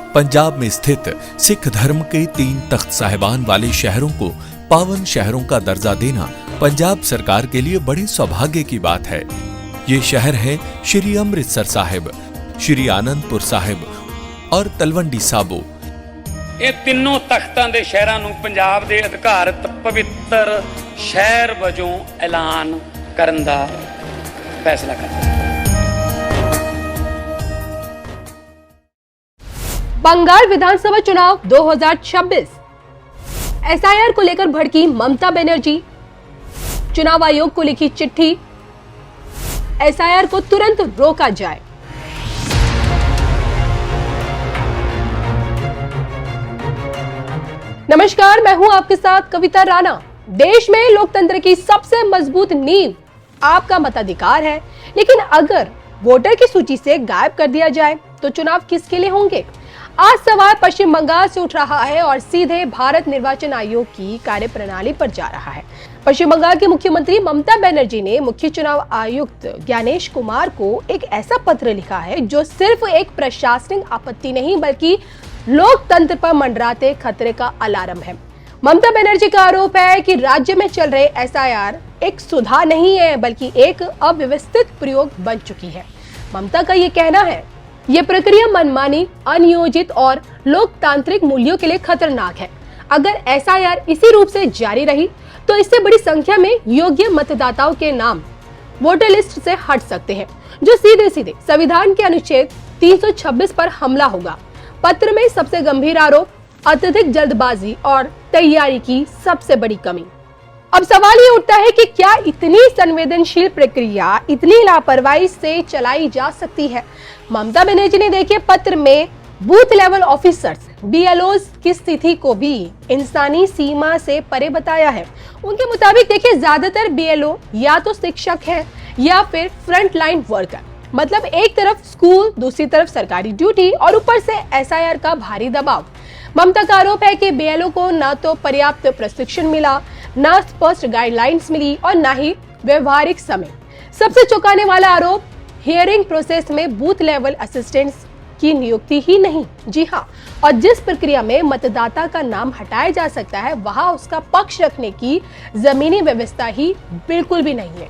पंजाब में स्थित सिख धर्म के 3 तख्त साहिबान वाले शहरों को पावन शहरों का दर्जा देना पंजाब सरकार के लिए बड़े सौभाग्य की बात है। ये शहर है श्री अमृतसर साहिब, श्री आनंदपुर साहिब और तलवंडी साबो। ਇਹ ਤਿੰਨੋਂ ਤਖਤਾਂ ਦੇ ਸ਼ਹਿਰਾਂ ਨੂੰ ਪੰਜਾਬ ਦੇ ਅਧਿਕਾਰਤ ਪਵਿੱਤਰ ਸ਼ਹਿਰ ਵਜੋਂ ਐਲਾਨ ਕਰਨ ਦਾ ਫੈਸਲਾ ਕੀਤਾ। बंगाल विधानसभा चुनाव 2026, एसआईआर को लेकर भड़की ममता बनर्जी, चुनाव आयोग को लिखी चिट्ठी, एसआईआर को तुरंत रोका जाए। नमस्कार, मैं हूं आपके साथ कविता राणा। देश में लोकतंत्र की सबसे मजबूत नींव आपका मताधिकार है, लेकिन अगर वोटर की सूची से गायब कर दिया जाए तो चुनाव किसके लिए होंगे? आज सवाल पश्चिम बंगाल से उठ रहा है और सीधे भारत निर्वाचन आयोग की कार्यप्रणाली पर जा रहा है। पश्चिम बंगाल के मुख्यमंत्री ममता बनर्जी ने मुख्य चुनाव आयुक्त ज्ञानेश कुमार को एक ऐसा पत्र लिखा है जो सिर्फ एक प्रशासनिक आपत्ति नहीं बल्कि लोकतंत्र पर मंडराते खतरे का अलार्म है। ममता बनर्जी का आरोप है कि राज्य में चल रहे एसआईआर एक सुधार नहीं है बल्कि एक अव्यवस्थित प्रयोग बन चुकी है। ममता का ये कहना है, ये प्रक्रिया मनमानी, अनियोजित और लोकतांत्रिक मूल्यों के लिए खतरनाक है। अगर एसआईआर इसी रूप से जारी रही तो इससे बड़ी संख्या में योग्य मतदाताओं के नाम वोटर लिस्ट से हट सकते हैं, जो सीधे सीधे संविधान के अनुच्छेद 326 पर हमला होगा। पत्र में सबसे गंभीर आरोप अत्यधिक जल्दबाजी और तैयारी की सबसे बड़ी कमी। अब सवाल ये उठता है कि क्या इतनी संवेदनशील प्रक्रिया इतनी लापरवाही से चलाई जा सकती है? ममता बनर्जी ने देखिए पत्र में बूथ लेवल ऑफिसर्स BLOs की स्थिति को भी इंसानी सीमा से परे बताया है। उनके मुताबिक देखिए ज्यादातर BLO या तो शिक्षक है या फिर फ्रंट लाइन वर्कर, मतलब एक तरफ स्कूल, दूसरी तरफ सरकारी ड्यूटी और ऊपर से एसआईआर का भारी दबाव। ममता का आरोप है कि BLO को न तो पर्याप्त प्रशिक्षण मिला, न स्पष्ट गाइडलाइंस मिली और न ही व्यवहारिक समय। सबसे चौंकाने वाला आरोप हियरिंग प्रोसेस में बूथ लेवल असिस्टेंट्स की नियुक्ति ही नहीं। जी हाँ, और जिस प्रक्रिया में मतदाता का नाम हटाया जा सकता है वहां उसका पक्ष रखने की जमीनी व्यवस्था ही बिल्कुल भी नहीं है।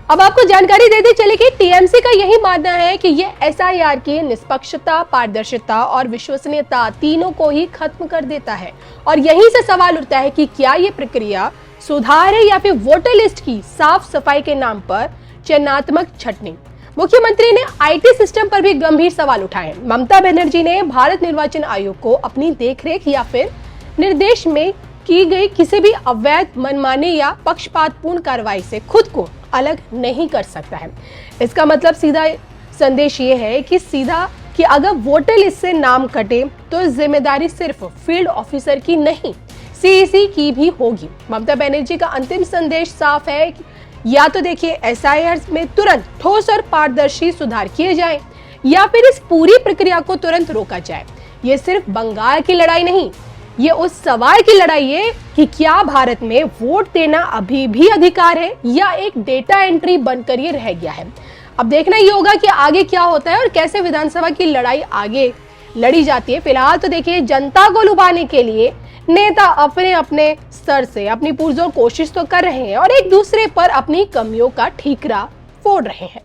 अब आपको जानकारी दे दी चले कि टीएमसी का यही मानना है कि ये एसआईआर की निष्पक्षता, पारदर्शिता और विश्वसनीयता तीनों को ही खत्म कर देता है। और यहीं से सवाल उठता है कि क्या ये प्रक्रिया सुधार है या फिर वोटर लिस्ट की साफ सफाई के नाम पर चयनात्मक छटनी। मुख्यमंत्री ने आईटी सिस्टम पर भी गंभीर सवाल उठाए। ममता बनर्जी ने भारत निर्वाचन आयोग को अपनी देखरेख या फिर निर्देश में की गई किसी भी अवैध, मनमाने या पक्षपातपूर्ण कार्रवाई से खुद को अलग नहीं कर सकता है। इसका मतलब सीधा संदेश ये है कि अगर वोटर लिस्ट से नाम कटे तो जिम्मेदारी सिर्फ फील्ड ऑफिसर की नहीं, सीईसी की भी होगी। ममता बनर्जी का अंतिम संदेश साफ है, या तो देखिए एसआईआर में तुरंत ठोस और पारदर्शी सुधार किए जाएं, या फिर इस पूरी प्रक्रिया को तुरंत रोका जाए। ये सिर्फ बंगाल की लड़ाई नहीं, ये उस सवाल की लड़ाई है कि क्या भारत में वोट देना अभी भी अधिकार है या एक डेटा एंट्री बनकर ये रह गया है। अब देखना ये होगा कि आगे क्या होता है और कैसे विधानसभा की लड़ाई आगे लड़ी जाती है। फिलहाल तो देखिए जनता को लुभाने के लिए नेता अपने अपने स्तर से अपनी पुरजोर कोशिश तो कर रहे हैं और एक दूसरे पर अपनी कमियों का ठीकरा फोड़ रहे हैं।